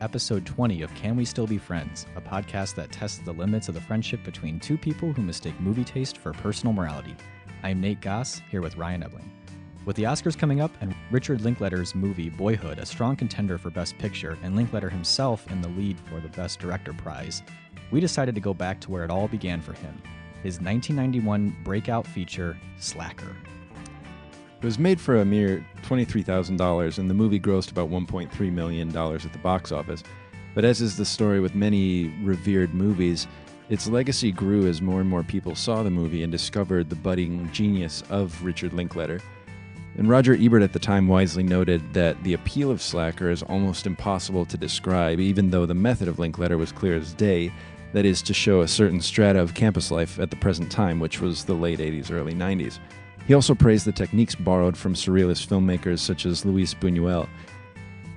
to episode 20 of Can We Still Be Friends, a podcast that tests the limits of the friendship between two people who mistake movie taste for personal morality. I am Nate Goss, here with Ryan Ebling. With the Oscars coming up and Richard Linklater's movie Boyhood a strong contender for Best Picture and Linklater himself in the lead for the Best Director prize, we decided to go back to where it all began for him, his 1991 breakout feature, Slacker. It was made for a mere $23,000, and the movie grossed about $1.3 million at the box office. But as is the story with many revered movies, its legacy grew as more and more people saw the movie and discovered the budding genius of Richard Linklater. And Roger Ebert at the time wisely noted that the appeal of Slacker is almost impossible to describe, even though the method of Linklater was clear as day, that is, to show a certain strata of campus life at the present time, which was the late 80s, early 90s. He also praised the techniques borrowed from surrealist filmmakers such as Luis Buñuel.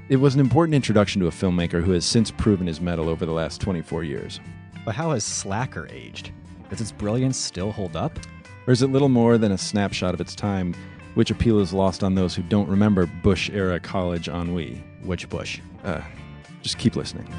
It was an important introduction to a filmmaker who has since proven his mettle over the last 24 years. But how has Slacker aged? Does its brilliance still hold up? Or is it little more than a snapshot of its time, which appeal is lost on those who don't remember Bush-era college ennui? Which Bush? Just keep listening.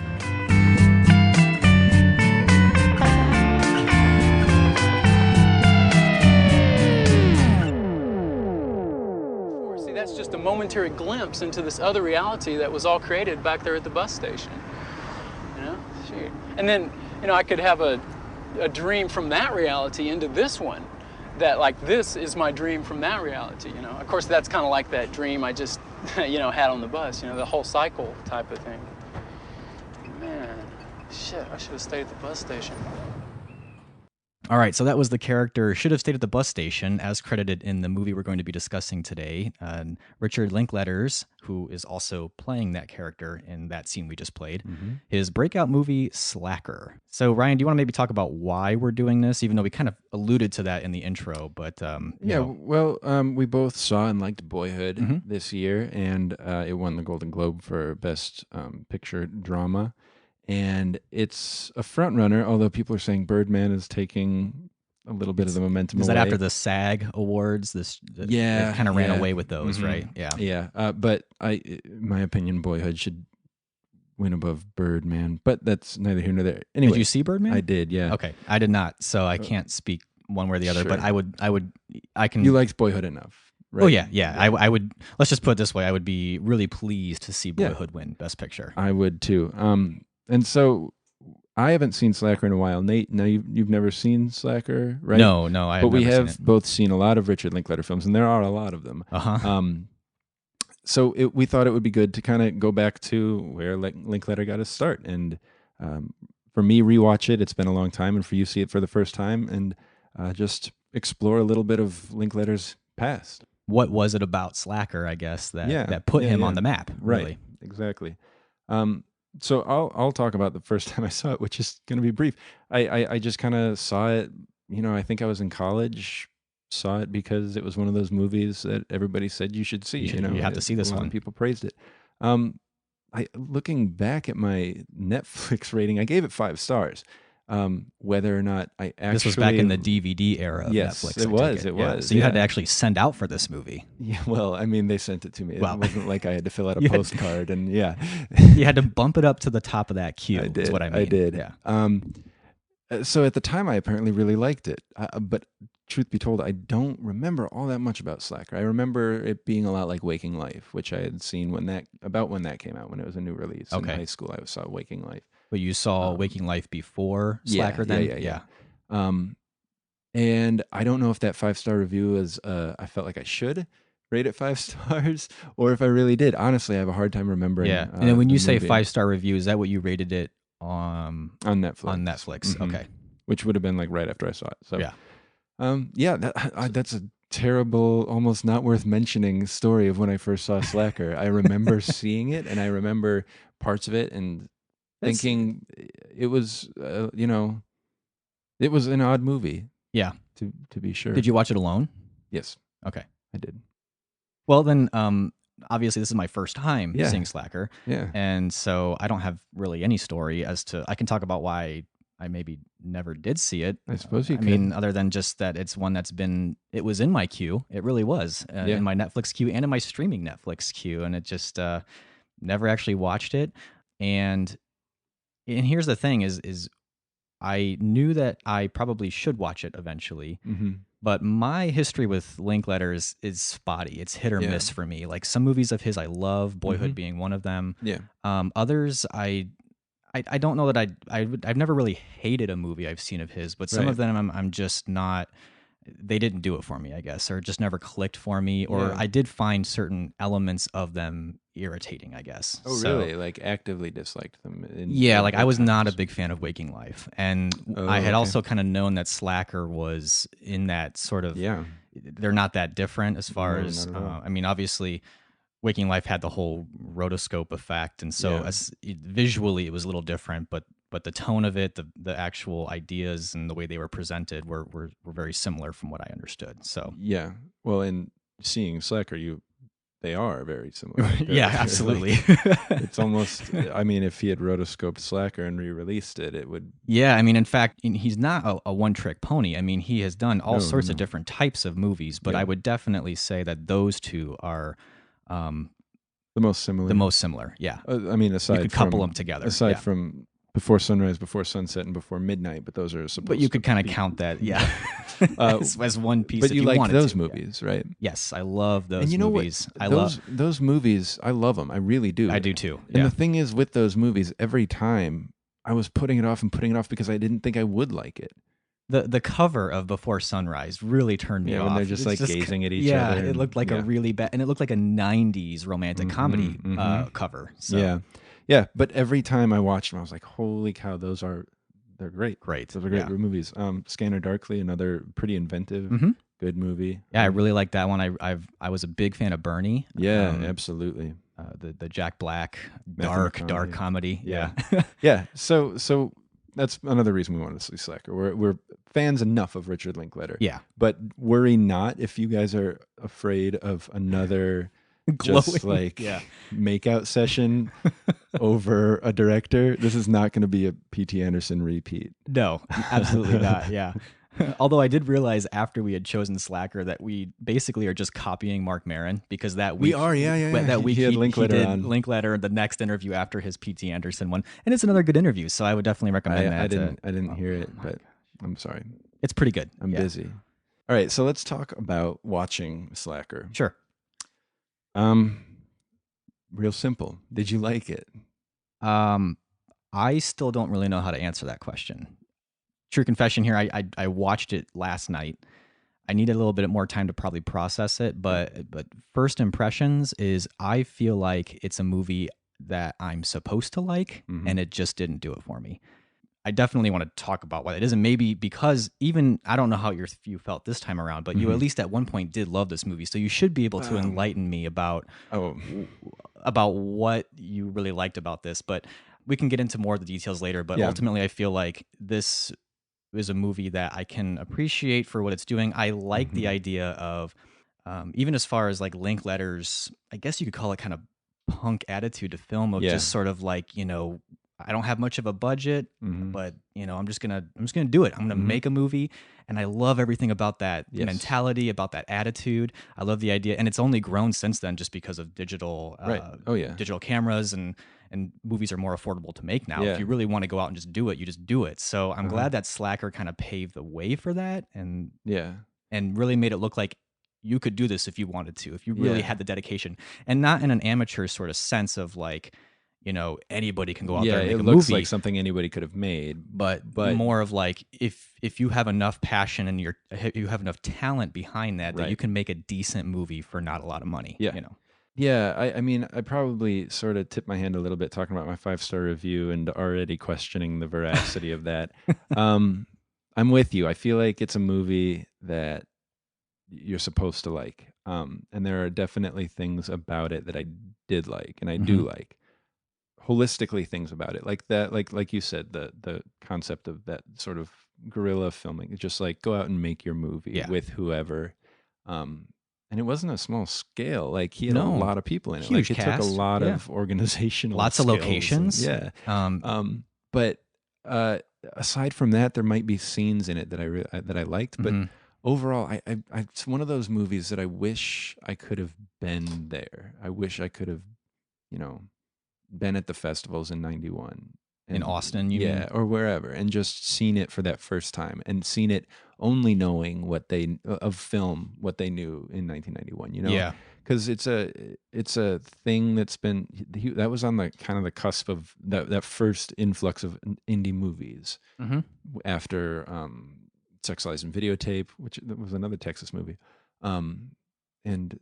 That's just a momentary glimpse into this other reality that was all created back there at the bus station. You know, shoot. And then, I could have a dream from that reality into this one. That, like, this is my dream from that reality, Of course, that's kind of like that dream I just, had on the bus, the whole cycle type of thing. Man, shit, I should have stayed at the bus station. All right, so that was the character should have stayed at the bus station, as credited in the movie we're going to be discussing today. Richard Linklater's, who is also playing that character in that scene we just played, his breakout movie, Slacker. So, Ryan, do you want to maybe talk about why we're doing this, even though we kind of alluded to that in the intro? But we both saw and liked Boyhood this year, and it won the Golden Globe for Best Picture Drama. And it's a front runner, although people are saying Birdman is taking a little bit of the momentum away. Is that after the SAG Awards? It kind of ran away with those, right? Yeah. Yeah. But in my opinion, Boyhood should win above Birdman. But that's neither here nor there. Anyway, did you see Birdman? I did, yeah. Okay, I did not, so I can't speak one way or the other. Sure. But I can. You liked Boyhood enough, right? Oh yeah. I would. Let's just put it this way: I would be really pleased to see Boyhood win Best Picture. I would too. And so I haven't seen Slacker in a while. Nate, no, you've never seen Slacker, right? No, I haven't. But we have both seen a lot of Richard Linklater films, and there are a lot of them. So we thought it would be good to kind of go back to where Linklater got his start. And for me, rewatch it. It's been a long time. And for you, see it for the first time and just explore a little bit of Linklater's past. What was it about Slacker, I guess, that put him on the map? Really? Right, exactly. So I'll talk about the first time I saw it, which is going to be brief. I just kind of saw it, I think I was in college, saw it because it was one of those movies that everybody said you should see. You have to see this one. People praised it. Looking back at my Netflix rating, I gave it 5 stars. Whether or not I actually... This was back in the DVD era of Netflix. It was. So you had to actually send out for this movie. Yeah, well, I mean, they sent it to me. It wasn't like I had to fill out a postcard and You had to bump it up to the top of that queue, is what I mean. I did. Yeah. So at the time, I apparently really liked it. But truth be told, I don't remember all that much about Slacker. I remember it being a lot like Waking Life, which I had seen when that came out, when it was a new release. In high school, I saw Waking Life. But you saw Waking Life before Slacker then? Yeah. And I don't know if that 5-star review is, I felt like I should rate it 5 stars, or if I really did. Honestly, I have a hard time remembering. Yeah. And then when you say 5-star review, is that what you rated it on Netflix? On Netflix, okay. Which would have been like right after I saw it. So, yeah. That's a terrible, almost not worth mentioning story of when I first saw Slacker. I remember seeing it, and I remember parts of it, and thinking it was, it was an odd movie. Yeah. To be sure. Did you watch it alone? Yes. Okay. I did. Well, then, obviously this is my first time seeing Slacker. Yeah. And so I don't have really any story I can talk about why I maybe never did see it. I suppose you could. I mean, other than just that it's one it was in my queue. It really was in my Netflix queue and in my streaming Netflix queue. And it just never actually watched it. and here's the thing: is I knew that I probably should watch it eventually, but my history with Linklater is spotty. It's hit or miss for me. Like some movies of his I love, Boyhood being one of them. Yeah. Others I don't know that I've never really hated a movie I've seen of his, but some of them I'm just not. They didn't do it for me, I guess, or just never clicked for me, or I did find certain elements of them irritating, I guess. Oh, really? Like actively disliked them? Like I was not a big fan of Waking Life, and I had also kind of known that Slacker was in that sort of. Yeah. They're not that different as far as. I mean, obviously, Waking Life had the whole rotoscope effect, and so visually it was a little different, but the tone of it, the actual ideas and the way they were presented were very similar from what I understood. So yeah, well, in seeing Slacker, they are very similar. Yeah, absolutely. It's almost. I mean, if he had rotoscoped Slacker and re-released it, it would. Yeah, I mean, in fact, he's not a one-trick pony. I mean, he has done all sorts of different types of movies, but I would definitely say that those two are. The most similar. The most similar, yeah. I mean, aside you could couple them together. Aside from Before Sunrise, Before Sunset, and Before Midnight, but those are supposed. But you could kind of count that, as one piece. But if you like those to, movies, right? Yes, I love those. And you know movies. What? Those movies, I love them. I really do. I do too. And the thing is, with those movies, every time I was putting it off because I didn't think I would like it. The cover of Before Sunrise really turned me off. When they're just gazing at each other. Yeah, it looked like a really bad, and it looked like a '90s romantic comedy cover. So. Yeah. But every time I watched them, I was like, "Holy cow, they're great! Great, those are great movies." Scanner Darkly, another pretty inventive, good movie. Yeah, I really like that one. I was a big fan of Bernie. Yeah, absolutely. The Jack Black dark comedy. Yeah, yeah. So. That's another reason we wanted to see Slacker. We're fans enough of Richard Linklater. Yeah. But worry not if you guys are afraid of another just makeout session over a director. This is not going to be a P.T. Anderson repeat. No, absolutely not. Yeah. Although I did realize after we had chosen Slacker that we basically are just copying Mark Maron because that week that week he did Linklater the next interview after his P.T. Anderson one, and it's another good interview. So I would definitely recommend that. I didn't hear it, but I'm sorry. It's pretty good. I'm busy. All right, so let's talk about watching Slacker. Sure. Real simple. Did you like it? I still don't really know how to answer that question. True confession here, I watched it last night. I needed a little bit more time to probably process it, but first impressions is I feel like it's a movie that I'm supposed to like, and it just didn't do it for me. I definitely want to talk about why it isn't. Maybe because even I don't know how you felt this time around, but you at least at one point did love this movie, so you should be able to enlighten me about what you really liked about this. But we can get into more of the details later. But ultimately, I feel like this is a movie that I can appreciate for what it's doing. I like the idea of, even as far as like Linklater's, I guess you could call it kind of punk attitude to film of just sort of like, I don't have much of a budget, but I'm just gonna do it. I'm gonna make a movie, and I love everything about that mentality, about that attitude. I love the idea, and it's only grown since then just because of digital, digital cameras and movies are more affordable to make now. If you really want to go out and just do it, you just do it. So I'm glad that Slacker kind of paved the way for that, and really made it look like you could do this if you wanted to, if you really had the dedication, and not in an amateur sort of sense of like, anybody can go out there and make a movie. It looks like something anybody could have made, but more of like if you have enough passion and you have enough talent behind that you can make a decent movie for not a lot of money. Yeah, I mean, I probably sort of tipped my hand a little bit talking about my 5-star review and already questioning the veracity of that. I'm with you. I feel like it's a movie that you're supposed to like, and there are definitely things about it that I did like, and I do like. Holistically, things about it, like that, like you said, the concept of that sort of guerrilla filming, just like go out and make your movie with whoever. And it wasn't a small scale. Like he had a lot of people in it. Huge like it cast. took a lot of organizational, lots of locations. But aside from that, there might be scenes in it that I liked. But overall, it's one of those movies that I wish I could have been there. I wish I could have, been at the festivals in 91. In Austin, you mean? Yeah, or wherever, and just seen it for that first time, and seen it only knowing what they knew in 1991. Yeah. Because it's a thing that's been that was on the kind of the cusp of that first influx of indie movies after Sex, Lies, and Videotape, which was another Texas movie, and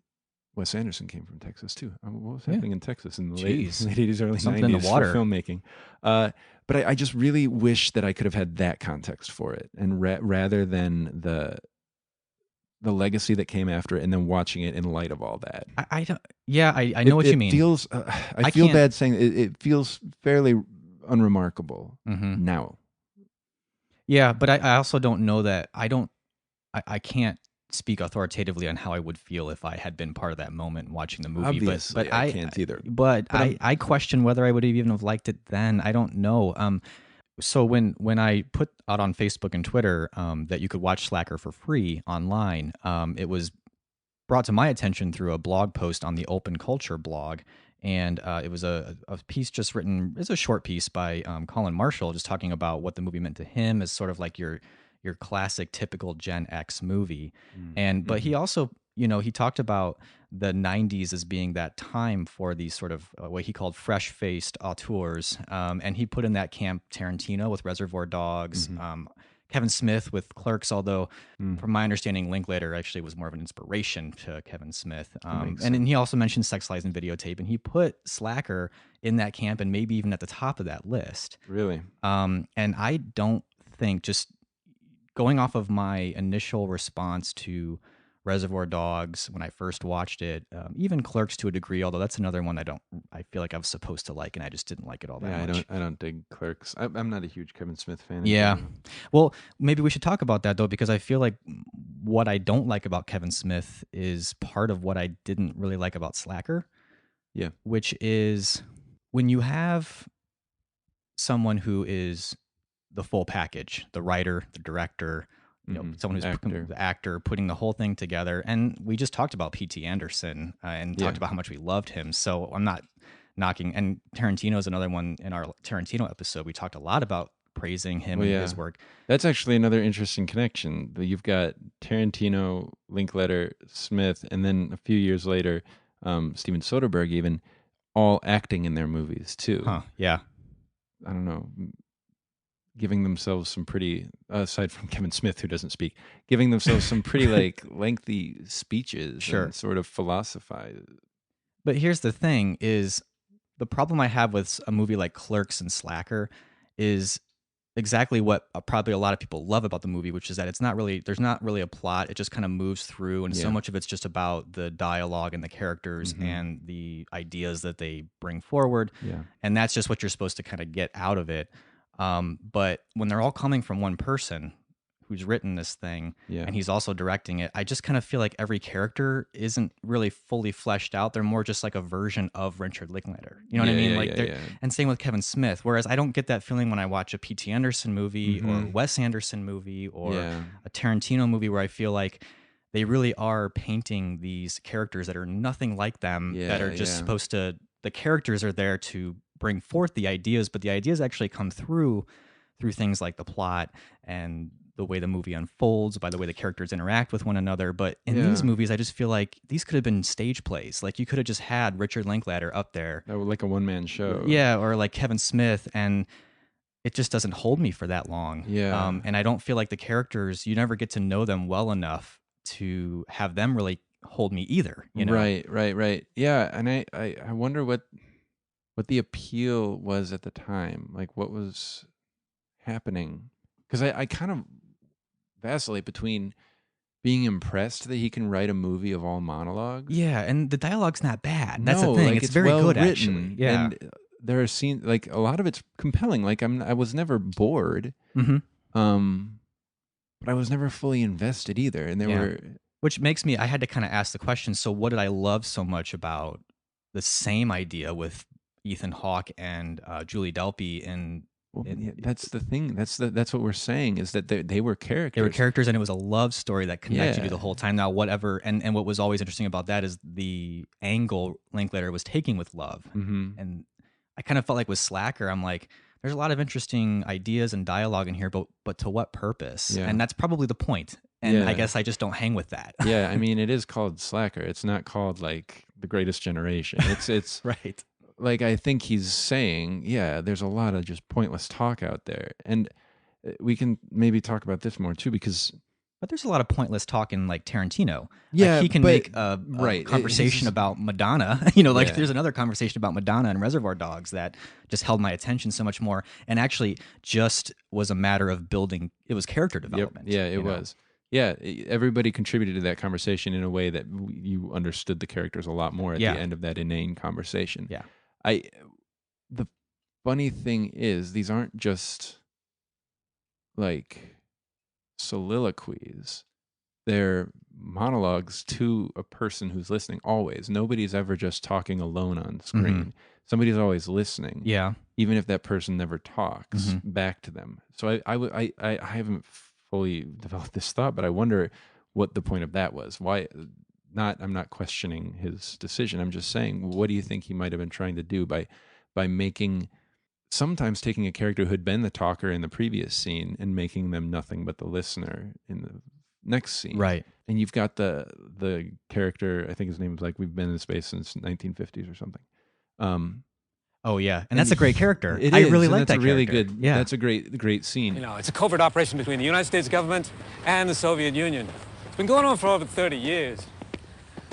Wes Anderson came from Texas too. What was happening in Texas in the late 80s, early Something 90s in the water. for filmmaking? But I just really wish that I could have had that context for it, and rather than the legacy that came after it, and then watching it in light of all that. I don't. Yeah, I know what you mean. Feels. I feel bad saying it feels fairly unremarkable now. Yeah, but I also don't know that. I can't speak authoritatively on how I would feel if I had been part of that moment watching the movie. Obviously, but I can't either. But I question whether I would even have liked it then. I don't know. So when I put out on Facebook and Twitter that you could watch Slacker for free online, it was brought to my attention through a blog post on the Open Culture blog. And it was a piece just written, it's a short piece by Colin Marshall, just talking about what the movie meant to him as sort of like your classic typical Gen X movie. But he also, he talked about the 90s as being that time for these sort of what he called fresh-faced auteurs. And he put in that camp Tarantino with Reservoir Dogs, Kevin Smith with Clerks, although from my understanding, Linklater actually was more of an inspiration to Kevin Smith. And then he also mentioned Sex, Lies, and Videotape, and he put Slacker in that camp and maybe even at the top of that list. Really? And I don't think, just going off of my initial response to Reservoir Dogs when I first watched it, even Clerks to a degree, although that's another one I feel like I was supposed to like, and I just didn't like it all that much. I don't dig Clerks. I'm not a huge Kevin Smith fan. Yeah. Well, maybe we should talk about that though, because I feel like what I don't like about Kevin Smith is part of what I didn't really like about Slacker. Yeah. Which is when you have someone who is the full package, the writer, the director, someone who's the actor, putting the whole thing together. And we just talked about P.T. Anderson and talked about how much we loved him. So I'm not knocking. And Tarantino is another one. In our Tarantino episode, we talked a lot about praising him and his work. That's actually another interesting connection. You've got Tarantino, Linklater, Smith, and then a few years later, Steven Soderbergh even, all acting in their movies too. Yeah. I don't know. Giving themselves some pretty, aside from Kevin Smith, who doesn't speak, giving themselves some pretty lengthy speeches and sort of philosophize. But here's the thing: is the problem I have with a movie like Clerks and Slacker is exactly what probably a lot of people love about the movie, which is that there's not really a plot. It just kind of moves through, and so much of it's just about the dialogue and the characters and the ideas that they bring forward. Yeah. And that's just what you're supposed to kind of get out of it. But when they're all coming from one person who's written this thing and he's also directing it, I just kind of feel like every character isn't really fully fleshed out. They're more just like a version of Richard Linklater. You know what I mean? And same with Kevin Smith. Whereas I don't get that feeling when I watch a P.T. Anderson movie or a Wes Anderson movie or a Tarantino movie, where I feel like they really are painting these characters that are nothing like them, that are just supposed to, the characters are there to bring forth the ideas, but the ideas actually come through things like the plot and the way the movie unfolds, by the way the characters interact with one another. But in these movies, I just feel like these could have been stage plays. Like you could have just had Richard Linklater up there. Like a one-man show. Yeah, or like Kevin Smith, and it just doesn't hold me for that long. Yeah. And I don't feel like the characters, you never get to know them well enough to have them really hold me either. You know? Right. Yeah, and I wonder what the appeal was at the time, like what was happening, because I kind of vacillate between being impressed that he can write a movie of all monologues. Yeah, and the dialogue's not bad. That's the thing; like it's very well good, written, actually. Yeah, and there are scenes, like a lot of it's compelling. Like I was never bored, but I was never fully invested either. And there were, which makes me, I had to kind of ask the question: so what did I love so much about the same idea with Ethan Hawke and Julie Delpy? And that's the thing. That's what we're saying, is that they were characters. They were characters, and it was a love story that connected you the whole time. Now, whatever, and what was always interesting about that is the angle Linklater was taking with love. And I kind of felt like with Slacker, I'm like, there's a lot of interesting ideas and dialogue in here, but to what purpose? Yeah. And that's probably the point. And Yeah. I guess I just don't hang with that. Yeah, I mean, it is called Slacker. It's not called like The Greatest Generation. It's Right. like I think he's saying, yeah, there's a lot of just pointless talk out there, and we can maybe talk about this more too because. But there's a lot of pointless talk in like Tarantino. Yeah, like, he can but- make a right, conversation his- about Madonna. You know, like Yeah. there's another conversation about Madonna and Reservoir Dogs that just held my attention so much more, and actually just was a matter of building. It was character development. Yeah, it you know? was. Yeah, everybody contributed to that conversation in a way that you understood the characters a lot more at Yeah. the end of that inane conversation. Yeah. The funny thing is, these aren't just like soliloquies. They're monologues to a person who's listening always. Nobody's ever just talking alone on screen. Somebody's always listening. Yeah. Even if that person never talks Mhm. back to them. So I haven't fully developed this thought, but I wonder what the point of that was. Why not? I'm not questioning his decision. I'm just saying, what do you think he might have been trying to do by making, sometimes taking a character who had been the talker in the previous scene and making them nothing but the listener in the next scene. Right. And you've got the character, I think his name is like, we've been in space since 1950s or something. Oh yeah, and that's a great character. It I is, really and like that's that a really character. good. Yeah. That's a great scene. You know, it's a covert operation between the United States government and the Soviet Union. It's been going on for over 30 years.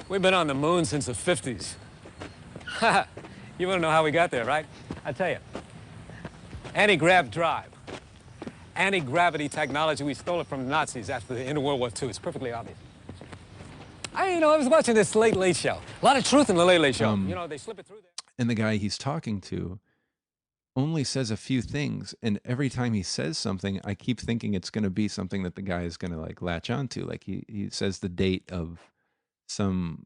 We've been on the moon since the 50s. You want to know how we got there, right? I'll tell you. Anti-grav drive. Anti-gravity technology. We stole it from the Nazis after the end of World War II. It's perfectly obvious. I was watching this Late Late Show. A lot of truth in the Late Late Show. They slip it through there. And the guy he's talking to only says a few things, and every time he says something, I keep thinking it's going to be something that the guy is going to like latch onto. Like he says the date of some.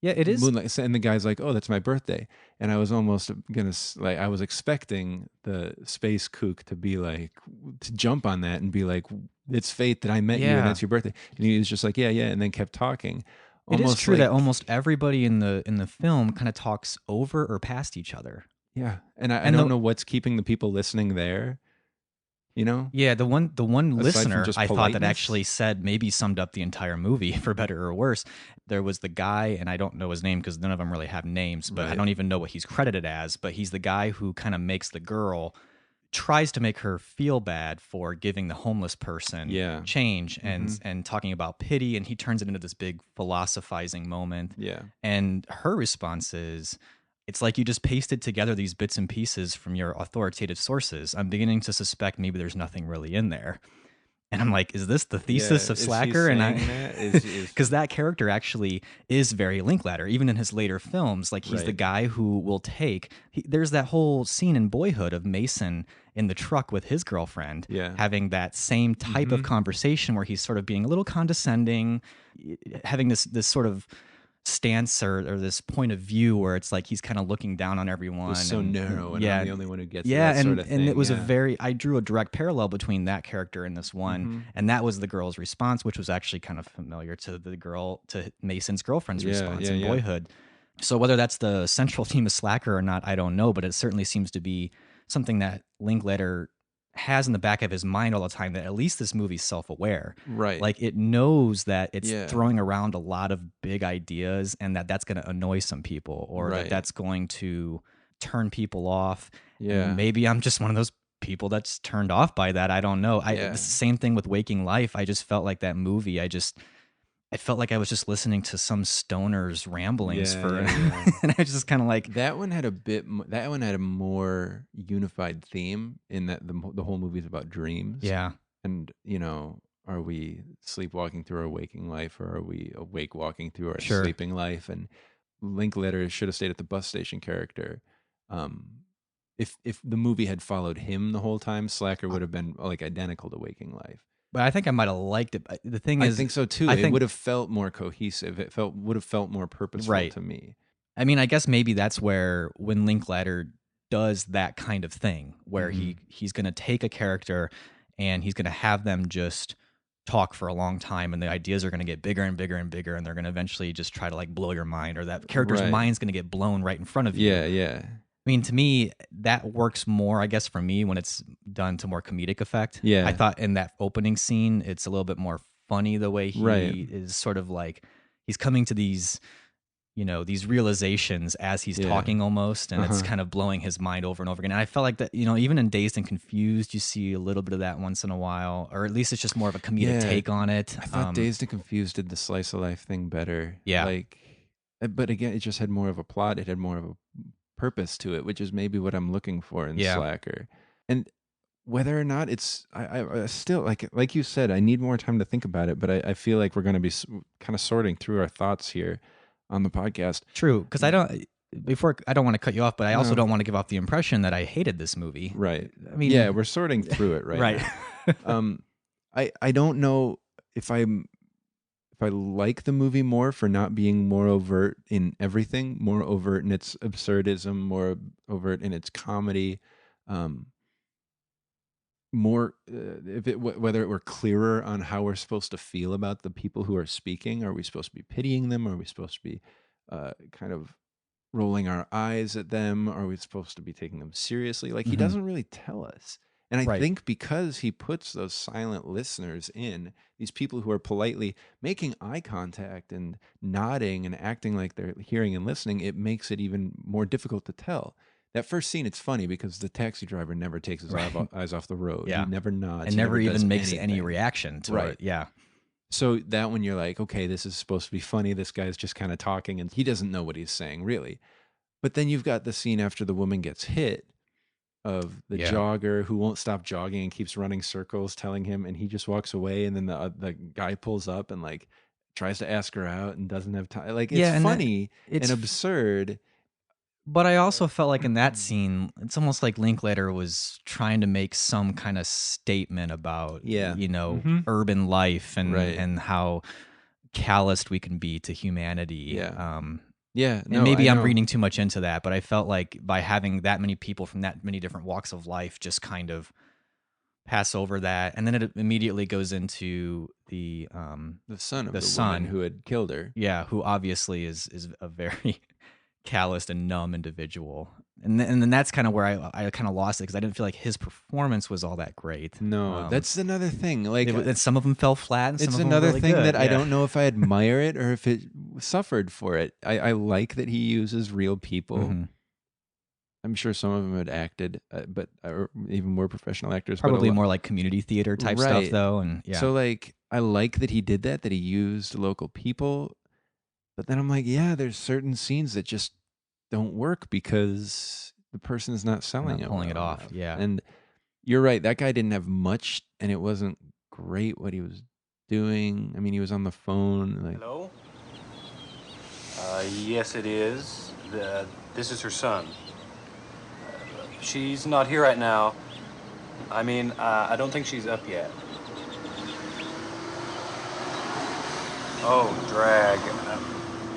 Yeah, it is. Moonlight, and the guy's like, "Oh, that's my birthday," and I was almost gonna like, I was expecting the space kook to be like, to jump on that and be like, "It's fate that I met you, Yeah. and that's your birthday," and he was just like, "Yeah, yeah," and then kept talking. It is Almost true like- that almost everybody in the film kind of talks over or past each other. yeah, and I And don't the- know what's keeping the people listening there. You know, Yeah, the one from listener just I thought that politeness? actually said maybe summed up the entire movie for better or worse. There was the guy, and I don't know his name because none of them really have names, but I Right. don't even know what he's credited as. But he's the guy who kind of makes the girl, tries to make her feel bad for giving the homeless person Yeah. change and talking about pity, and he turns it into this big philosophizing moment. yeah, And her response is, it's like you just pasted together these bits and pieces from your authoritative sources. I'm beginning to suspect maybe there's nothing really in there. And I'm like, is this the thesis Yeah, of is he Slacker? And saying that? Is- because that character actually is very Linklater, even in his later films. Like he's the Right. guy who will there's that whole scene in Boyhood of Mason in the truck with his girlfriend, Yeah. having that same type of conversation where he's sort of being a little condescending, having this sort of stance or this point of view where it's like he's kind of looking down on everyone. It's so narrow, and I'm the only one who gets yeah, that and sort of thing. and it was yeah. I drew a direct parallel between that character and this one, Mm-hmm. and that was the girl's response, which was actually kind of familiar to Mason's girlfriend's Yeah, response yeah, in yeah. Boyhood. So whether that's the central theme of Slacker or not, I don't know, but it certainly seems to be something that Linklater has in the back of his mind all the time, that at least this movie's self-aware. Right. Like it knows that it's Yeah. throwing around a lot of big ideas and that's going to annoy some people, or Right. that's going to turn people off. Yeah. Maybe I'm just one of those people that's turned off by that. I don't know. Yeah. It's the same thing with Waking Life. I just felt like that movie. I felt like I was just listening to some stoner's ramblings and I was just kind of like, That one had that one had a more unified theme in that the whole movie is about dreams. yeah, And, are we sleepwalking through our waking life, or are we awake walking through our Sure. sleeping life? And Linklater should have stayed at the bus station character. If the movie had followed him the whole time, Slacker would have been like identical to Waking Life. but I think I might have liked it. The thing I is, think so too. I It think- would have felt more cohesive. Would have felt more purposeful Right. to me. I mean, I guess maybe that's where when Linklater does that kind of thing, where he's going to take a character and he's going to have them just talk for a long time, and the ideas are going to get bigger and bigger and bigger, and they're going to eventually just try to like blow your mind, or that character's Right. mind's going to get blown right in front of you. Yeah, yeah. I mean, to me, that works more, I guess, for me when it's done to more comedic effect. Yeah. I thought in that opening scene, it's a little bit more funny the way he Right. is sort of like he's coming to these, these realizations as he's Yeah. talking almost, and it's Uh-huh. kind of blowing his mind over and over again. And I felt like that, even in Dazed and Confused, you see a little bit of that once in a while, or at least it's just more of a comedic Yeah. take on it. I thought Dazed and Confused did the slice of life thing better. Yeah. But again, it just had more of a plot. It had more of a purpose to it, which is maybe what I'm looking for in Yeah. Slacker. And whether or not it's, I still, like you said, I need more time to think about it, but I feel like we're going to be kind of sorting through our thoughts here on the podcast. True, because I don't want to cut you off, but I also No. don't want to give off the impression that I hated this movie. Right. I mean, Yeah, we're sorting through it right now. I don't know if I like the movie more for not being more overt in everything, more overt in its absurdism, more overt in its comedy, more whether it were clearer on how we're supposed to feel about the people who are speaking. Are we supposed to be pitying them? Are we supposed to be kind of rolling our eyes at them? Are we supposed to be taking them seriously? Like, he doesn't really tell us. And I Right. think because he puts those silent listeners in, these people who are politely making eye contact and nodding and acting like they're hearing and listening, it makes it even more difficult to tell. That first scene, it's funny because the taxi driver never takes his eyes off the road. Yeah. He never nods. and he never does even makes any anything. reaction to Right. it. Yeah. So that when you're like, okay, this is supposed to be funny. This guy's just kind of talking and he doesn't know what he's saying, really. But then you've got the scene after the woman gets hit of the Yeah. jogger who won't stop jogging and keeps running circles, telling him, and he just walks away. And then the guy pulls up and like tries to ask her out and doesn't have time. Like, it's Yeah, and funny it's and absurd. But I also felt like in that scene, it's almost like Linklater was trying to make some kind of statement about, Yeah. urban life and Right. and how calloused we can be to humanity. Yeah. Yeah, And maybe I'm reading too much into that, but I felt like by having that many people from that many different walks of life just kind of pass over that, and then it immediately goes into the son of the the son woman who had killed her. yeah, who obviously is a very calloused and numb individual, and then that's kind of where I kind of lost it because I didn't feel like his performance was all that great. No, that's another thing. Like, And some of them fell flat, and some it's of them another were really thing good. that I Yeah. don't know if I admire it or if it suffered for it. I like that he uses real people. Mhm. I'm sure some of them had acted, but or even more professional actors. but Probably more like community theater type stuff, Right. though. And yeah, So like, I like that he did that he used local people. But then I'm like, yeah, there's certain scenes that just don't work because the person is not selling Not it, pulling it well off, enough. yeah. And you're right. That guy didn't have much, and it wasn't great what he was doing. I mean, he was on the phone. Like, Hello? Yes, it is. This is her son. She's not here right now. I mean, I don't think she's up yet. Oh, drag.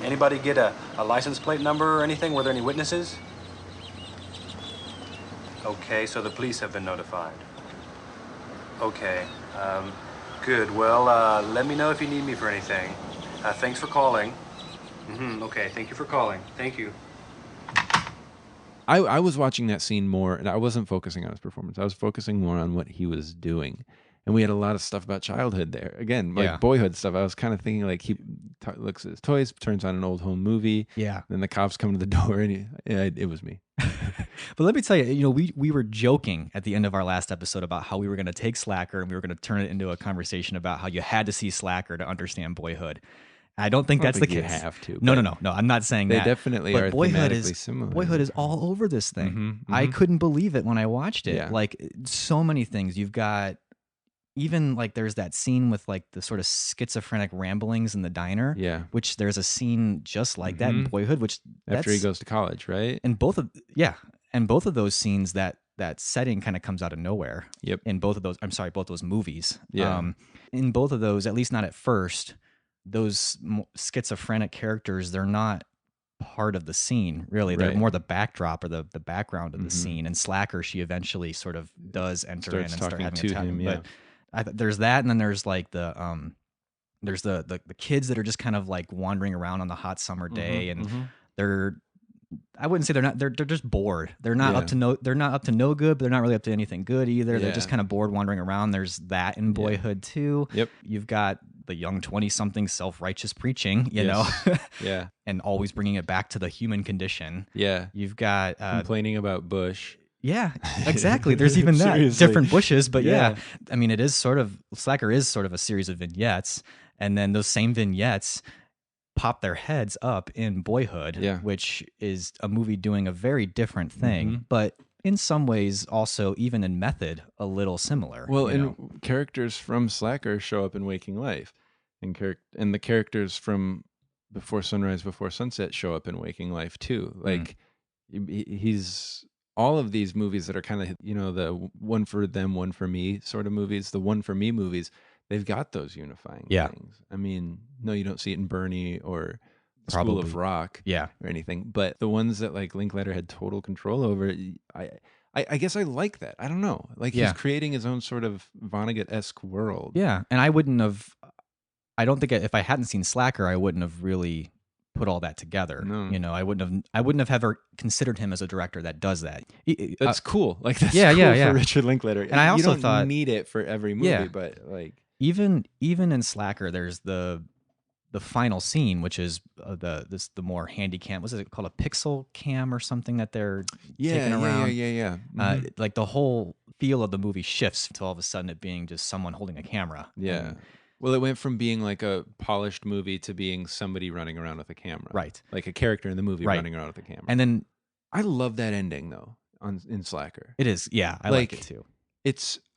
Anybody get a license plate number or anything? Were there any witnesses? Okay, so the police have been notified. Okay, good. Well, let me know if you need me for anything. Thanks for calling. Okay, thank you for calling. Thank you. I was watching that scene more, and I wasn't focusing on his performance. I was focusing more on what he was doing. And we had a lot of stuff about childhood there. Again, like Yeah. Boyhood stuff. I was kind of thinking like he looks at his toys, turns on an old home movie. yeah. Then the cops come to the door, and it was me. But let me tell you, we were joking at the end of our last episode about how we were going to take Slacker and we were going to turn it into a conversation about how you had to see Slacker to understand Boyhood. I don't think that's the You case. have to. No, but I'm not saying They that. definitely But are Boyhood thematically is similar. Boyhood is all over this thing. Mhm, I mhm. couldn't believe it when I watched it. Yeah. Like so many things. You've got even like there's that scene with like the sort of schizophrenic ramblings in the diner. Yeah. Which there's a scene just like that in Mhm. Boyhood, which After he that's- goes to college, right? and both of those scenes that setting kind of comes out of nowhere. Yep. In both those movies. Yeah. In both of those, at least not at first, those schizophrenic characters, they're not part of the scene, really. They're Right. more the backdrop or the background of the Mhm. scene. And Slacker, she eventually sort of does enter in Starts and start talking having to a time. him, yeah. But there's that, and then there's like the kids that are just kind of like wandering around on the hot summer day, and Mhm. they're I wouldn't say they're not. They're just bored. They're not Yeah. up to no. They're not up to no good, but they're not really up to anything good either. They're just Yeah. kind of bored wandering around. There's that in Boyhood too. Yep. You've got the young 20-something self-righteous preaching, you know, Yeah. and always bringing it back to the human condition. Yeah. You've got Complaining about Bush. yeah, exactly. There's even that Seriously. different bushes, but Yeah. I mean, it is sort of Slacker is sort of a series of vignettes, and then those same vignettes pop their heads up in Boyhood, which is a movie doing a very different thing, but in some ways also even in method a little similar. Well, you know? and characters from Slacker show up in Waking Life, and the characters from Before Sunrise, Before Sunset show up in Waking Life too. Like he's all of these movies that are kind of, you know, the one for them, one for me sort of movies, the one for me movies, they've got those unifying things. I mean, no, you don't see it in Bernie or School of Rock or anything, but the ones that like Linklater had total control over, I guess I like that. I don't know. Like he's creating his own sort of Vonnegut-esque world. Yeah. And I don't think if I hadn't seen Slacker, I wouldn't have really put all that together. No. You know, I wouldn't have ever considered him as a director that does that. That's cool. Like that's yeah, cool yeah, yeah. for Richard Linklater. And I also you don't thought need it for every movie, but like even in Slacker, there's the final scene, which is the more handy cam. What's it called? A pixel cam or something that they're taking around. Yeah. Like the whole feel of the movie shifts to all of a sudden it being just someone holding a camera. Yeah. Well, it went from being like a polished movie to being somebody running around with a camera. Right. Like a character in the movie running around with a camera. And then I love that ending though in Slacker. It is. Yeah, I like it too.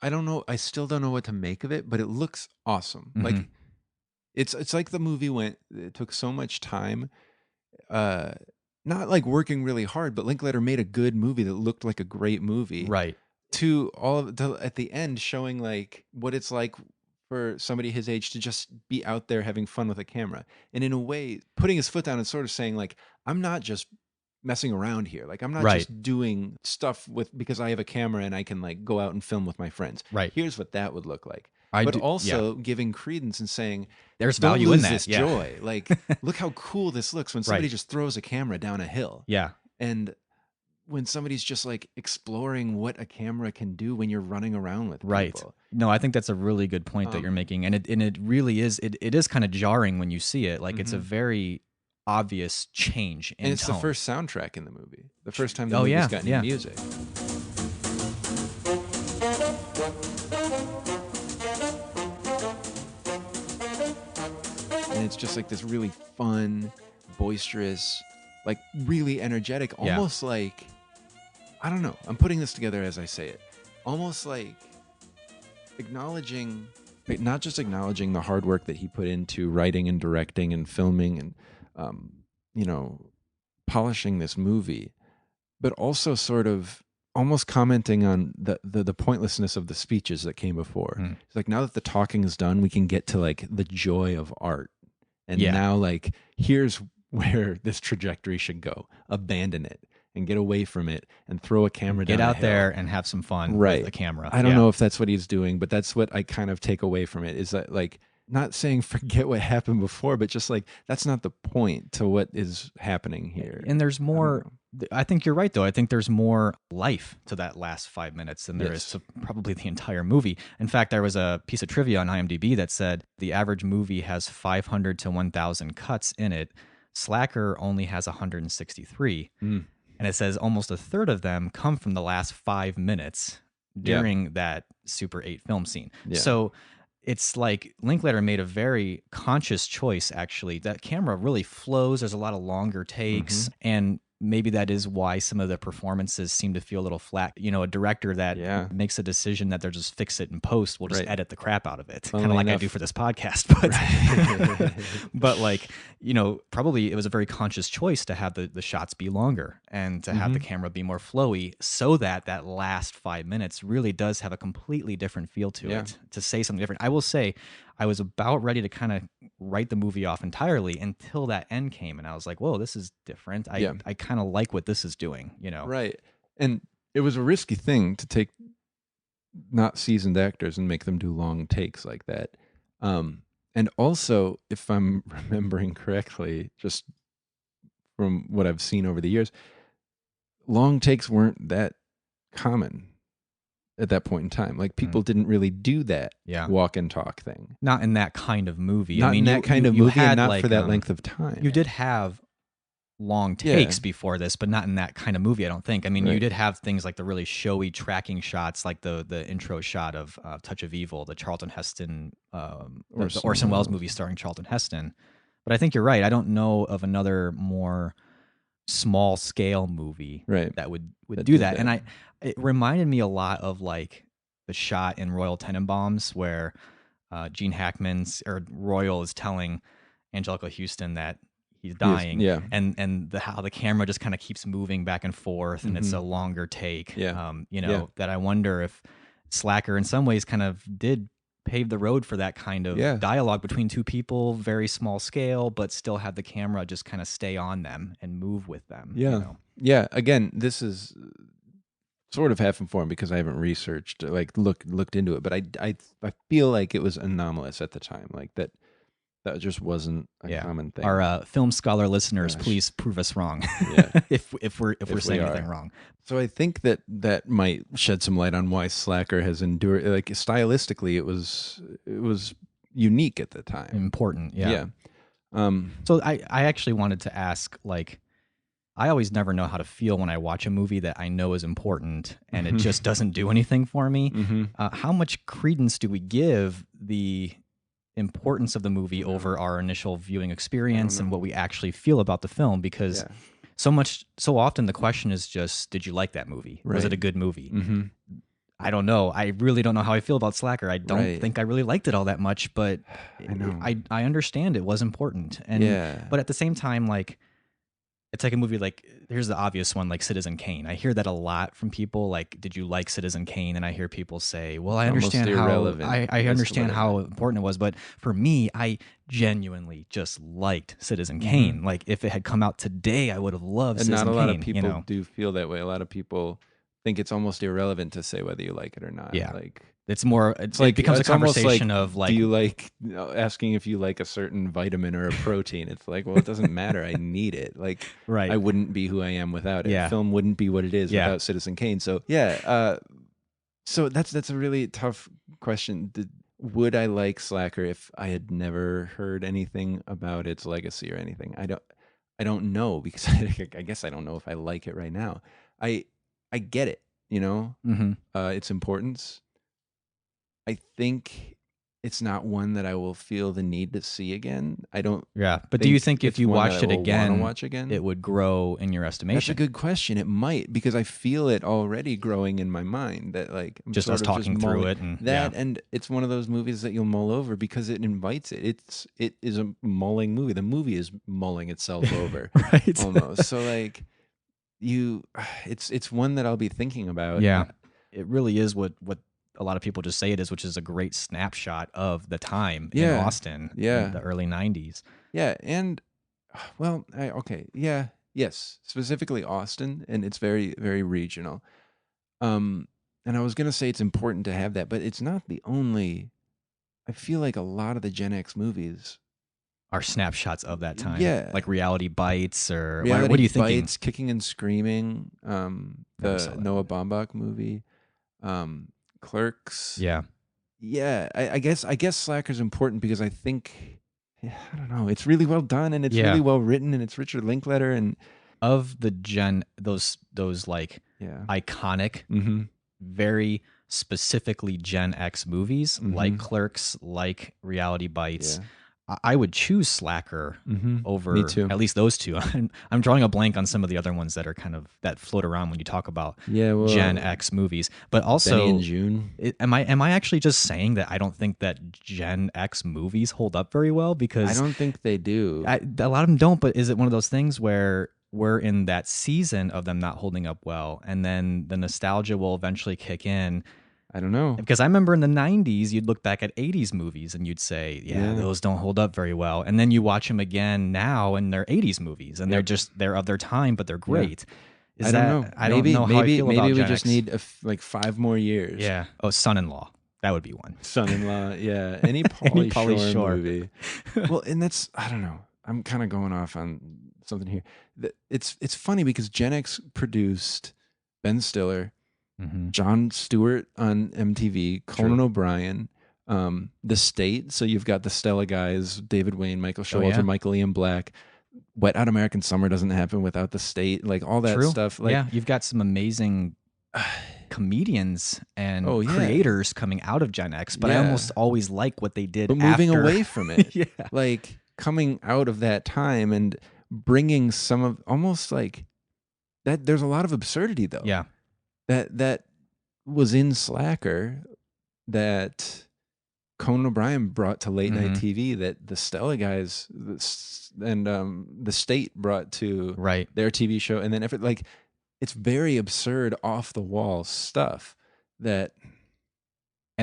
I don't know. I still don't know what to make of it, but it looks awesome. Like it's like the movie it took so much time, not like working really hard, but Linklater made a good movie that looked like a great movie. Right. To at the end showing like what it's like for somebody his age to just be out there having fun with a camera. And in a way, putting his foot down and sort of saying like, I'm not just messing around here. Like I'm not just doing stuff because I have a camera and I can like go out and film with my friends. Right. Here's what that would look like. Giving credence and saying there's don't value lose in that. This joy. Like look how cool this looks when somebody just throws a camera down a hill. Yeah. And when somebody's just like exploring what a camera can do when you're running around with people. Right. No, I think that's a really good point that you're making. And it really is, it is kind of jarring when you see it. Like it's a very obvious change in And it's tone. the first soundtrack in the movie. The first time the movie's got any music. And it's just like this really fun, boisterous, like really energetic, almost like, I don't know, I'm putting this together as I say it, almost like acknowledging, but not just acknowledging the hard work that he put into writing and directing and filming and, you know, polishing this movie, but also sort of almost commenting on the pointlessness of the speeches that came before. It's like, now that the talking is done, we can get to like the joy of art. And now like, here's where this trajectory should go. Abandon it and get away from it and throw a camera down. Get out a hill. there and have some fun with the camera. I don't know if that's what he's doing, but that's what I kind of take away from it, is that like, not saying forget what happened before, but just like, that's not the point to what is happening here. And there's more, I think you're right though. I think there's more life to that last 5 minutes than there is to probably the entire movie. In fact, there was a piece of trivia on IMDb that said the average movie has 500 to 1,000 cuts in it. Slacker only has 163. And it says almost a third of them come from the last 5 minutes during that Super 8 film scene. So it's like Linklater made a very conscious choice, actually. That camera really flows. There's a lot of longer takes. And maybe that is why some of the performances seem to feel a little flat. You know, a director that makes a decision that they'll just fix it in post will just edit the crap out of it. Kind of like I do for this podcast. But, but like, you know, probably it was a very conscious choice to have the shots be longer and to have the camera be more flowy so that that last 5 minutes really does have a completely different feel to it, to say something different. I will say, I was about ready to kind of write the movie off entirely until that end came, and I was like, whoa, this is different. I kind of like what this is doing, you know? Right. And it was a risky thing to take not seasoned actors and make them do long takes like that. And also, if I'm remembering correctly, just from what I've seen over the years, long takes weren't that common at that point in time. Like people didn't really do that walk and talk thing. Not in that kind of movie. Not in that kind of movie, and not for that length of time. You did have long takes before this, but not in that kind of movie, I don't think. I mean, you did have things like the really showy tracking shots, like the intro shot of Touch of Evil, the Charlton Heston, the Orson Welles movie starring Charlton Heston. But I think you're right. I don't know of another more small scale movie that would do that. And it reminded me a lot of like the shot in Royal Tenenbaums where Gene Hackman's or Royal is telling Angelica Houston that he's dying, and how the camera just kind of keeps moving back and forth, and it's a longer take. That I wonder if Slacker in some ways kind of did pave the road for that kind of dialogue between two people, very small scale, but still have the camera just kind of stay on them and move with them. Yeah. Again, this is sort of half informed because I haven't researched, like looked into it, but I feel like it was anomalous at the time, like that just wasn't a common thing. Our film scholar listeners, please prove us wrong if we're saying anything wrong. So I think that might shed some light on why Slacker has endured. Like stylistically, it was unique at the time, important. So I actually wanted to ask, like, I always never know how to feel when I watch a movie that I know is important and it just doesn't do anything for me. How much credence do we give the importance of the movie over our initial viewing experience and what we actually feel about the film? Because so often the question is just, did you like that movie? Was it a good movie? I don't know. I really don't know how I feel about Slacker. I don't think I really liked it all that much, but I understand it was important. And but at the same time, like, it's like a movie, like, here's the obvious one, like Citizen Kane. I hear that a lot from people, like, did you like Citizen Kane? And I hear people say, well, I understand I understand how important it was, but for me, I genuinely just liked Citizen Kane. Like, if it had come out today, I would have loved Citizen Kane. And not a lot of people do feel that way. A lot of people think it's almost irrelevant to say whether you like it or not. Like, it's more, it becomes a conversation of like, do you like, asking if you like a certain vitamin or a protein? It's like, well, it doesn't matter. I need it. Like, I wouldn't be who I am without it. Film wouldn't be what it is without Citizen Kane. So so that's a really tough question. Would I like Slacker if I had never heard anything about its legacy or anything? I don't know, because I guess I don't know if I like it right now. I get it, its importance. I think it's not one that I will feel the need to see again. I don't. Yeah, but do you think if you watched it again, it would grow in your estimation? That's a good question. It might, because I feel it already growing in my mind. That, like, I'm just us talking through it, and and it's one of those movies that you'll mull over because it invites it. It is a mulling movie. The movie is mulling itself over, almost. So like, it's one that I'll be thinking about. Yeah, it really is what a lot of people just say it is, which is a great snapshot of the time in Austin in the early 90s. Yeah, and, well, yes, specifically Austin, and it's very, very regional. And I was going to say it's important to have that, but it's not the only. I feel like a lot of the Gen X movies are snapshots of that time. Yeah. Like Reality Bites, or what are you thinking? Bites, Kicking and Screaming, the Noah Baumbach movie. Clerks. Yeah. I guess Slacker's important because I think, I don't know, it's really well done, and it's really well written, and it's Richard Linklater, and of the those like iconic, very specifically Gen X movies, like Clerks, like Reality Bites. I would choose Slacker over at least those two. I'm drawing a blank on some of the other ones that are kind of that float around when you talk about Gen X movies. But also, Benny and June. Am I actually just saying that I don't think that Gen X movies hold up very well? Because I don't think they do. A lot of them don't. But is it one of those things where we're in that season of them not holding up well, and then the nostalgia will eventually kick in? I don't know. Because I remember in the 90s, you'd look back at 80s movies and you'd say, those don't hold up very well. And then you watch them again now and they're 80s movies, and they're of their time, but they're great. I don't know. I don't know how I feel about Maybe we Gen just X. need like 5 more years. Yeah. Oh, Son-in-Law. That would be one. Son-in-Law, yeah. Any Pauly Shore movie. Well, and that's, I don't know. I'm kind of going off on something here. It's funny because Gen X produced Ben Stiller, Jon Stewart on MTV, Conan O'Brien, The State. So you've got the Stella guys, David Wayne, Michael Showalter, Michael Ian Black. Wet Hot American Summer doesn't happen without The State. Like all that stuff. Like, yeah, you've got some amazing comedians and creators coming out of Gen X, but I almost always like what they did but moving away from it. Like coming out of that time and bringing some of almost like that. There's a lot of absurdity though. Yeah. That was in Slacker that Conan O'Brien brought to late night TV, that the Stella guys and The State brought to their TV show. And then it's very absurd, off the wall stuff and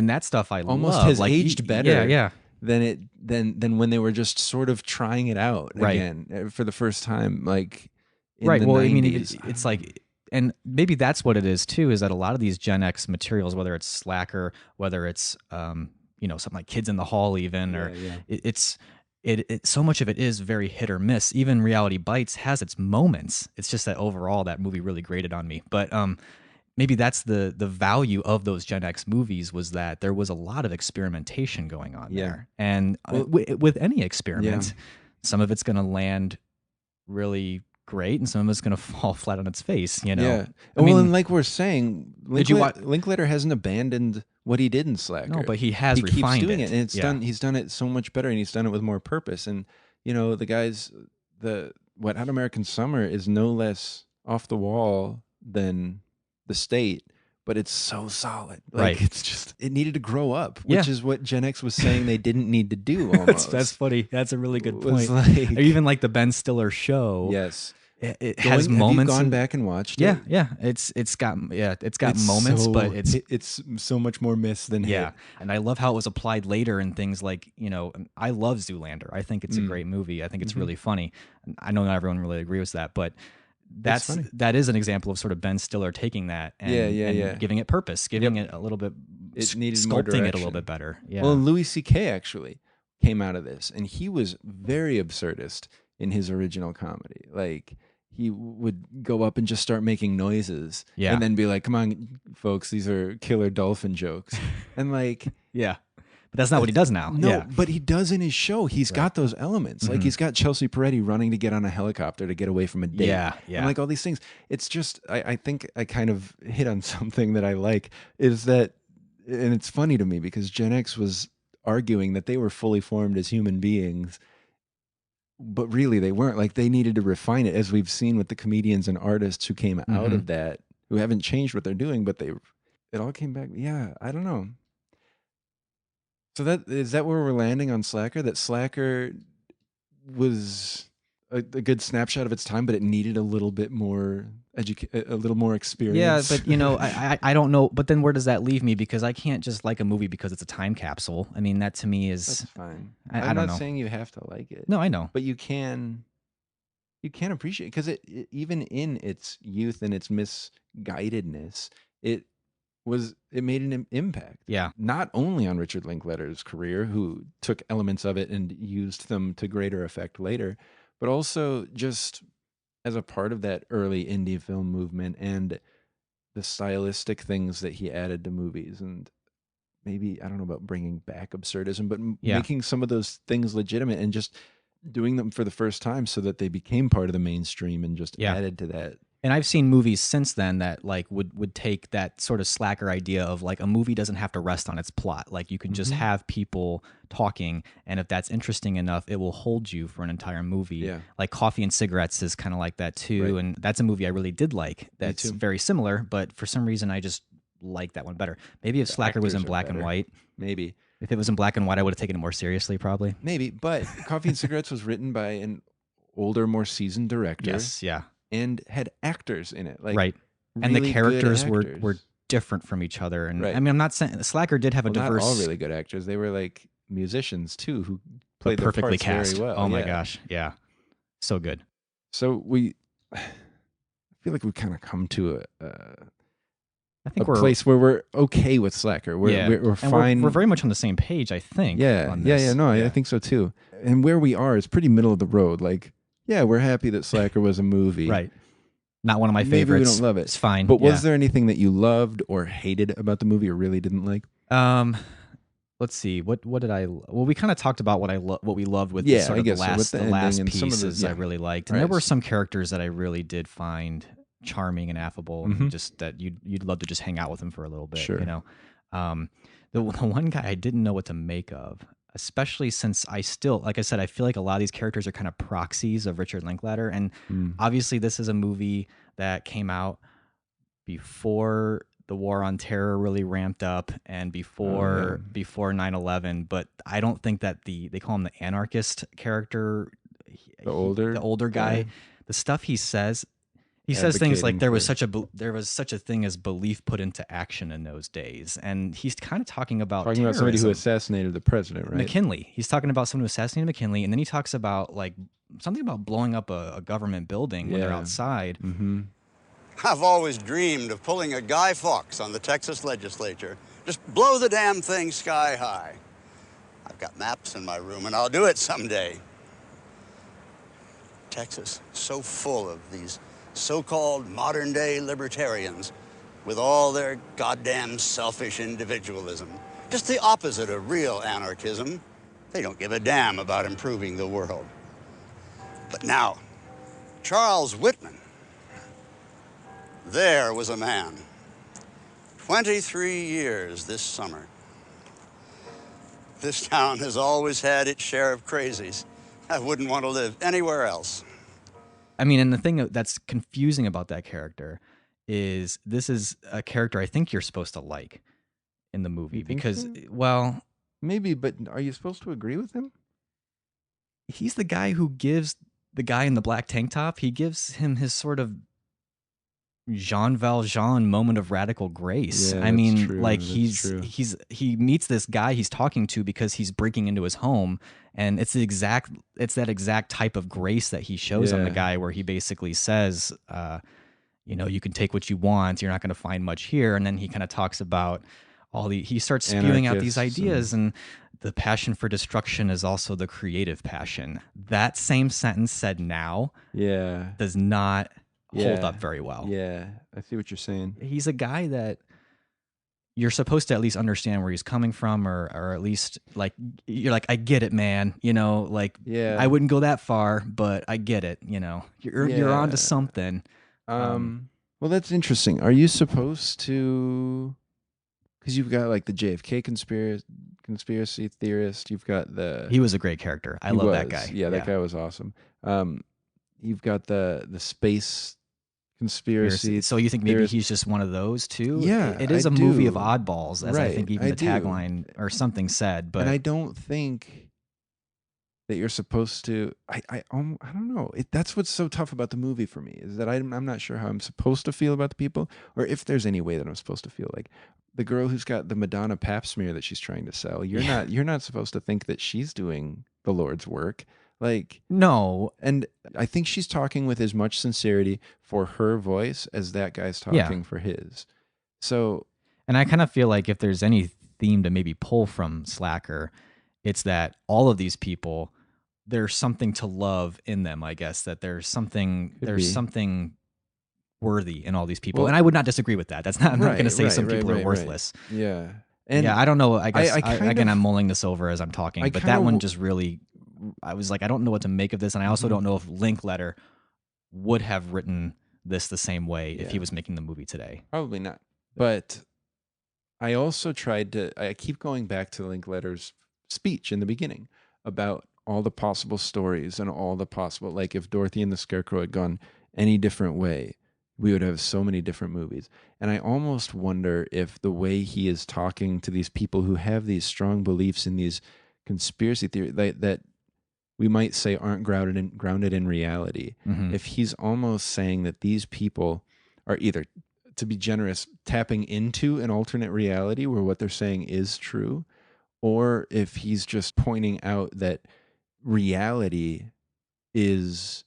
that stuff I almost love. has like, aged better than when they were just sort of trying it out again for the first time, like in the 90s. I mean, it's like, and maybe that's what it is too, is that a lot of these Gen X materials, whether it's Slacker, whether it's something like Kids in the Hall, even, or it's so much of it is very hit or miss. Even Reality Bites has its moments. It's just that overall that movie really grated on me. But maybe that's the value of those Gen X movies, was that there was a lot of experimentation going on there. And with any experiment, some of it's going to land really great and some of it's going to fall flat on its face, I mean, and like we're saying, Linklater hasn't abandoned what he did in Slacker. No, but he has refined keeps doing it. And it's done. He's done it so much better, and he's done it with more purpose. And the guys, Wet Hot American Summer is no less off the wall than The State, but it's so solid. Like it's just, it needed to grow up, which is what Gen X was saying they didn't need to do. Almost. That's funny. That's a really good point. Like, or even like the Ben Stiller show. Yes. It has moments. Have you gone back and watched it? Yeah. It's got moments, but it's so much more miss than hit. And I love how it was applied later in things like, I love Zoolander. I think it's a great movie. I think it's really funny. I know not everyone really agrees with that, but that is an example of sort of Ben Stiller taking that and giving it purpose, giving it a little bit, it needed more direction. Sculpting it a little bit better. Yeah. Well, Louis C.K. actually came out of this, and he was very absurdist in his original comedy. Like, he would go up and just start making noises and then be like, come on, folks, these are killer dolphin jokes. And like, but that's not what he does now. No, but he does in his show. He's got those elements. Like, he's got Chelsea Peretti running to get on a helicopter to get away from a date. And like all these things. It's just, I think I kind of hit on something that I like, is that, and it's funny to me because Gen X was arguing that they were fully formed as human beings, but really they weren't. Like, they needed to refine it, as we've seen with the comedians and artists who came out of that, who haven't changed what they're doing, but it all came back. Yeah, I don't know. So is that where we're landing on Slacker? That Slacker was a good snapshot of its time, but it needed a little bit more a little more experience. Yeah, but I don't know. But then where does that leave me? Because I can't just like a movie because it's a time capsule. I mean, that to me is, that's fine. I I'm don't not know. saying you have to like it. No, I know. But you can appreciate it, because it even in its youth and its misguidedness, it made an impact. Yeah. Not only on Richard Linklater's career, who took elements of it and used them to greater effect later, but also just as a part of that early indie film movement and the stylistic things that he added to movies. And maybe, I don't know about bringing back absurdism, but making some of those things legitimate and just doing them for the first time so that they became part of the mainstream and just added to that. And I've seen movies since then that like would take that sort of Slacker idea of like a movie doesn't have to rest on its plot. Like, you can just have people talking, and if that's interesting enough, it will hold you for an entire movie. Yeah. Like Coffee and Cigarettes is kind of like that too. Right. And that's a movie I really did like. That's very similar, but for some reason I just like that one better. Maybe if Slacker was in black and white. Maybe. If it was in black and white, I would have taken it more seriously, probably. Maybe, but Coffee and Cigarettes was written by an older, more seasoned director. Yes, yeah. And had actors in it. Like, right. And really the characters were different from each other. And I mean, I'm not saying Slacker did have a diverse. Not all really good actors. They were like musicians too, who played perfectly their parts cast. very well. Oh my gosh, yeah, so good. So I feel like we kind of come to I think a place where we're okay with Slacker. We're and fine. We're very much on the same page, I think. On this. No, I think so too. And where we are is pretty middle of the road. Like, yeah, we're happy that Slacker was a movie. Right. Not one of my Maybe favorites. we don't love it. It's fine. But was there anything that you loved or hated about the movie or really didn't like? Let's see. What did I? Well, we kind of talked about what we loved with I the guess so. With the last and some of pieces I really liked, and Right. there were some characters that I really did find charming and affable, and just that you'd love to just hang out with them for a little bit. Sure. You know, the one guy I didn't know what to make of, especially since I still, like I said, I feel like a lot of these characters are kind of proxies of Richard Linklater, and obviously this is a movie that came out before the war on terror really ramped up and before 9/11, but I don't think that they call him the anarchist character, The older guy, the stuff he says things like there was such a thing as belief put into action in those days, and he's kind of talking about somebody who assassinated the president, right? McKinley. He's talking about someone who assassinated McKinley, and then he talks about like something about blowing up a government building when they're outside. Mm-hmm. I've always dreamed of pulling a Guy Fawkes on the Texas legislature. Just blow the damn thing sky high. I've got maps in my room, and I'll do it someday. Texas, so full of these so-called modern-day libertarians with all their goddamn selfish individualism. Just the opposite of real anarchism. They don't give a damn about improving the world. But now, Charles Whitman, there was a man. 23 years this summer. This town has always had its share of crazies. I wouldn't want to live anywhere else. I mean, and the thing that's confusing about that character is this is a character I think you're supposed to like in the movie because, so? Well, maybe, but are you supposed to agree with him? He's the guy who gives the guy in the black tank top, he gives him his sort of Jean Valjean moment of radical grace. Yeah, I mean, true. like That's he meets this guy he's talking to because he's breaking into his home, and it's that exact type of grace that he shows on the guy, where he basically says, you can take what you want, you're not going to find much here, and then he kind of talks about he starts spewing out these ideas and the passion for destruction is also the creative passion. That same sentence said now does not hold up very well. Yeah, I see what you're saying. He's a guy that you're supposed to at least understand where he's coming from, or at least like you're like, I get it, man. I wouldn't go that far, but I get it. You're onto something. Well, that's interesting. Are you supposed to? Because you've got like the JFK conspiracy theorist. You've got he was a great character. I love that guy. Yeah, that guy was awesome. You've got the space conspiracy. So you think maybe he's just one of those too? Yeah, it is a movie of oddballs, as I think even the tagline or something said. But I don't think that you're supposed to. I don't know. That's what's so tough about the movie for me, is that I'm not sure how I'm supposed to feel about the people, or if there's any way that I'm supposed to feel. Like the girl who's got the Madonna pap smear that she's trying to sell. You're not supposed to think that she's doing the Lord's work. Like, no. And I think she's talking with as much sincerity for her voice as that guy's talking for his. So, and I kind of feel like if there's any theme to maybe pull from Slacker, it's that all of these people, there's something to love in them, I guess, that there's something worthy in all these people. And I would not disagree with that. That's not, I'm not going to say some people are worthless. Right. Yeah. And I don't know. I guess I'm mulling this over as I'm talking, but that one just really, I was like, I don't know what to make of this. And I also don't know if Linklater would have written this the same way if he was making the movie today. Probably not. But I also I keep going back to Linklater's speech in the beginning about all the possible stories and all the possible, like if Dorothy and the Scarecrow had gone any different way, we would have so many different movies. And I almost wonder if the way he is talking to these people who have these strong beliefs in these conspiracy theories that we might say aren't grounded in reality, if he's almost saying that these people are either, to be generous, tapping into an alternate reality where what they're saying is true, or if he's just pointing out that reality is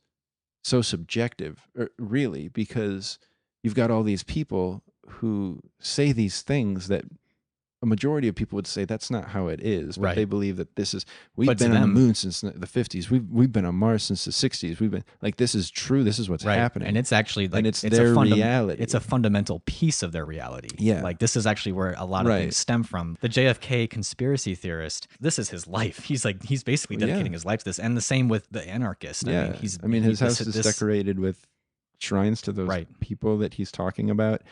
so subjective, really, because you've got all these people who say these things that a majority of people would say that's not how it is, but they believe that this is. We've been on the moon since the 50s. We've been on Mars since the 60s. We've been like, this is true. This is what's happening, and it's actually like, and it's their reality. It's a fundamental piece of their reality. Yeah, like this is actually where a lot of things stem from. The JFK conspiracy theorist. This is his life. He's basically dedicating his life to this, and the same with the anarchist. Yeah, I mean his house is decorated with shrines to those people that he's talking about.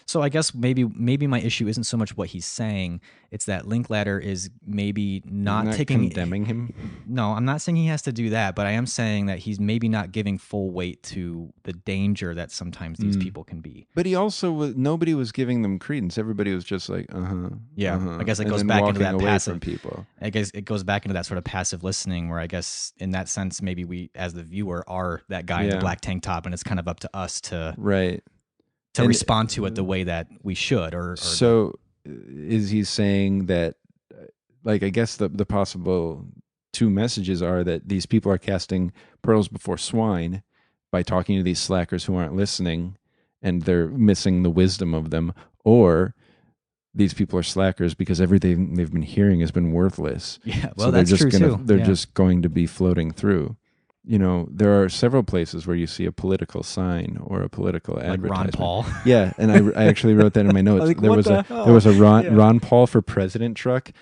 So I guess maybe my issue isn't so much what he's saying; it's that Linklater is maybe not condemning him. No, I'm not saying he has to do that, but I am saying that he's maybe not giving full weight to the danger that sometimes these people can be. But he also nobody was giving them credence. Everybody was just like, I guess it goes back into that passive. People. I guess it goes back into that sort of passive listening, where I guess in that sense maybe we, as the viewer, are that guy in the black tank top, and it's kind of up to us to respond to it the way that we should. So is he saying that, like, I guess the possible two messages are that these people are casting pearls before swine by talking to these slackers who aren't listening and they're missing the wisdom of them, or these people are slackers because everything they've been hearing has been worthless. Yeah, well, so that's true too. They're just going to be floating through. You know, there are several places where you see a political sign or a political advertisement. Like Ron Paul. Yeah, and I actually wrote that in my notes. Like, there was a Ron Paul for president truck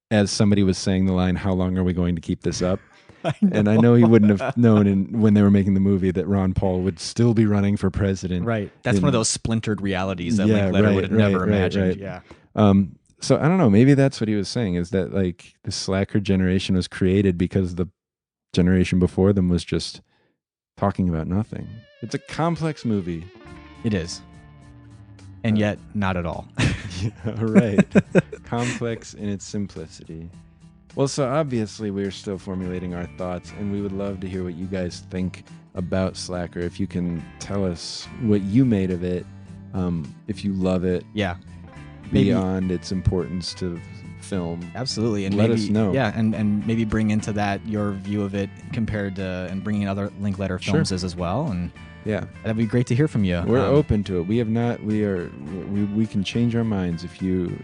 as somebody was saying the line, "How long are we going to keep this up?" And I know he wouldn't have known when they were making the movie that Ron Paul would still be running for president. Right. That's one of those splintered realities that Linklater would have never imagined. Yeah. So I don't know. Maybe that's what he was saying, is that like the slacker generation was created because the generation before them was just talking about nothing. It's a complex movie. It is. And yet not at all. Yeah, right. Complex in its simplicity. Well, so obviously we're still formulating our thoughts, and we would love to hear what you guys think about Slacker. If you can tell us what you made of it, if you love it. Yeah. Beyond its importance to film. Absolutely. And let us know. Yeah, and maybe bring into that your view of it compared to, and bringing in other Linklater films as well. And yeah, that'd be great to hear from you. We're open to it. We can change our minds if you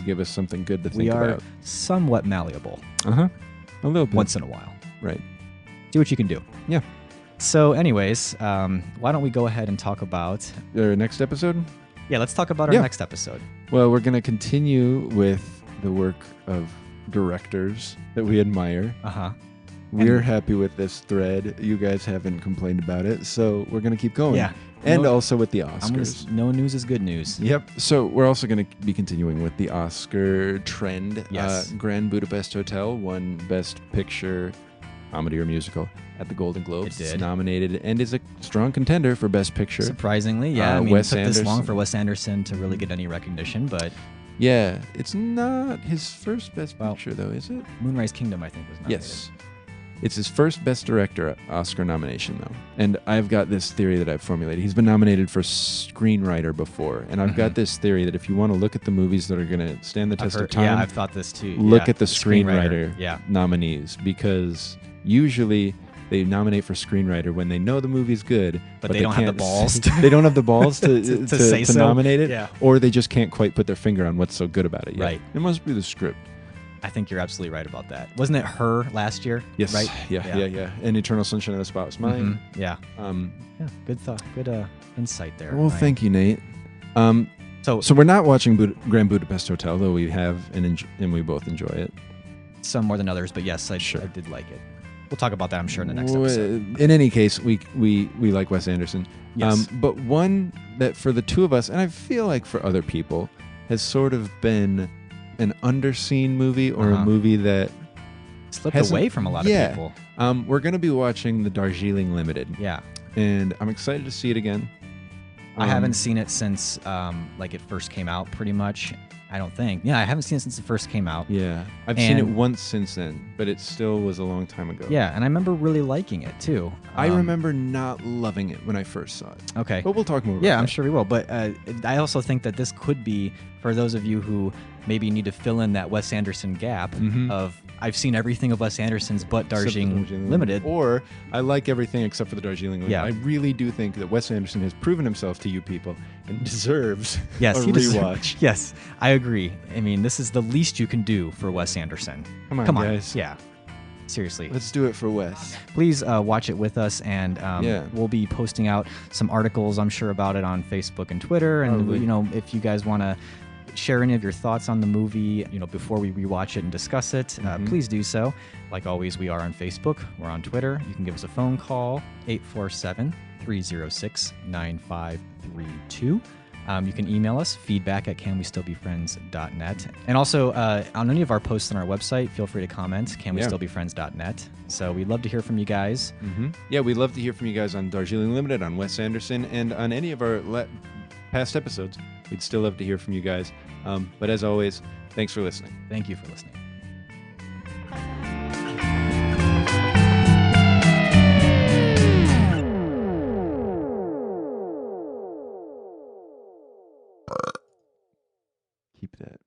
give us something good to think about. We are somewhat malleable. A little bit. Once in a while. Right. See what you can do. Yeah. So anyways, why don't we go ahead and talk about our next episode? Yeah, let's talk about our next episode. Well, we're going to continue with the work of directors that we admire. We're happy with this thread. You guys haven't complained about it, so we're going to keep going. Yeah. And also with the Oscars. No news is good news. Yep. So we're also going to be continuing with the Oscar trend. Yes. Grand Budapest Hotel won Best Picture, Comedy or Musical at the Golden Globes. It did. It's nominated and is a strong contender for Best Picture. Surprisingly, yeah. I mean, it took this long for Wes Anderson to really get any recognition, but... Yeah, it's not his first Best Picture, though, is it? Moonrise Kingdom, I think, was nominated. Yes. It's his first Best Director Oscar nomination, though. And I've got this theory that I've formulated. He's been nominated for screenwriter before. And I've got this theory that if you want to look at the movies that are going to stand the test of time... Yeah, I've thought this too. Look at the screenwriter nominees. Because usually... they nominate for screenwriter when they know the movie's good, but they don't have the balls. They don't have the balls to say so. Nominate it, yeah. Or they just can't quite put their finger on what's so good about it yet. Right. It must be the script. I think you're absolutely right about that. Wasn't it Her last year? Yes. Right? Yeah. And Eternal Sunshine of the Spotless Mind. Mm-hmm. Yeah. Good thought. Good insight there. Well, thank you, Nate. So we're not watching Grand Budapest Hotel, though we have and we both enjoy it. Some more than others, but yes, I did like it. We'll talk about that, I'm sure, in the next episode. In any case, we like Wes Anderson. Yes. But one that for the two of us, and I feel like for other people, has sort of been an underseen movie or a movie that slipped away from a lot of people. We're going to be watching The Darjeeling Limited. Yeah. And I'm excited to see it again. I haven't seen it since it first came out, pretty much. I don't think. Yeah, I haven't seen it since it first came out. Yeah. I've seen it once since then, but it still was a long time ago. Yeah, and I remember really liking it, too. I remember not loving it when I first saw it. Okay. But we'll talk more about that. I'm sure we will. But I also think that this could be, for those of you who maybe you need to fill in that Wes Anderson gap of I've seen everything of Wes Anderson's but Darjeeling Limited. Or I like everything except for the Darjeeling Limited. Yeah. I really do think that Wes Anderson has proven himself to you people and deserves a he rewatch. Yes, I agree. I mean, this is the least you can do for Wes Anderson. Come on, guys. Yeah. Seriously. Let's do it for Wes. Please watch it with us, and we'll be posting out some articles, I'm sure, about it on Facebook and Twitter. And, Probably. you know, if you guys want to share any of your thoughts on the movie, you know, before we rewatch it and discuss it, please do so. Like always, we are on Facebook. We're on Twitter. You can give us a phone call, 847-306-9532. You can email us, feedback@canwestillbefriends.net. And also, on any of our posts on our website, feel free to comment, canwestillbefriends.net. So we'd love to hear from you guys. Yeah, we'd love to hear from you guys on Darjeeling Limited, on Wes Anderson, and on any of our past episodes. We'd still love to hear from you guys. But as always, thanks for listening. Thank you for listening. Keep that.